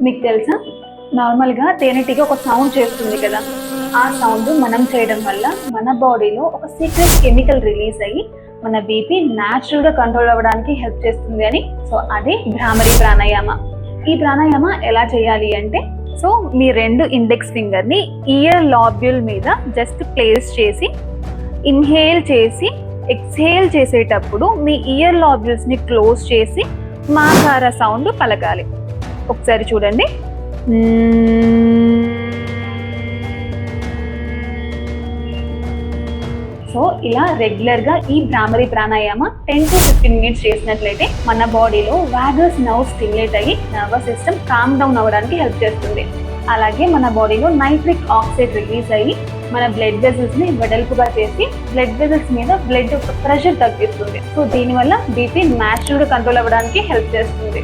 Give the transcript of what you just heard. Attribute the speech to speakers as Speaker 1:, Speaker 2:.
Speaker 1: మీకు తెలుసా, నార్మల్గా తేనెటీగ ఒక సౌండ్ చేస్తుంది కదా, ఆ సౌండ్ మనం చేయడం వల్ల మన బాడీలో ఒక సీక్రెట్ కెమికల్ రిలీజ్ అయ్యి మన బీపీ న్యాచురల్గా కంట్రోల్ అవ్వడానికి హెల్ప్ చేస్తుంది అని. సో అదే భ్రామరి ప్రాణాయామ. ఈ ప్రాణాయామ ఎలా చేయాలి అంటే, సో మీ 2 ఇండెక్స్ ఫింగర్ని ఇయర్ లాబ్యూల్ మీద జస్ట్ ప్లేస్ చేసి ఇన్హేల్ చేసి ఎక్స్హేల్ చేసేటప్పుడు మీ ఇయర్ లాబ్యూల్స్ని క్లోజ్ చేసి మాకార సౌండ్ పలకాలి. ఒకసారి చూడండి. సో ఇలా రెగ్యులర్గా ఈ భ్రామరి ప్రాణాయామ 10 to 15 మినిట్స్ చేసినట్లయితే మన బాడీలో వాగస్ నర్వ్ స్టిమ్యులేట్ అయ్యి నర్వస్ సిస్టమ్ కామ్ డౌన్ అవ్వడానికి హెల్ప్ చేస్తుంది. అలాగే మన బాడీలో నైట్రిక్ ఆక్సైడ్ రిలీజ్ అయ్యి మన బ్లడ్ వెజల్స్ని వెడల్పుగా చేసి బ్లడ్ వెజల్స్ మీద బ్లడ్ ప్రెషర్ తగ్గిస్తుంది. సో దీనివల్ల బీపీ న్యాచురల్గా కంట్రోల్ అవ్వడానికి హెల్ప్ చేస్తుంది.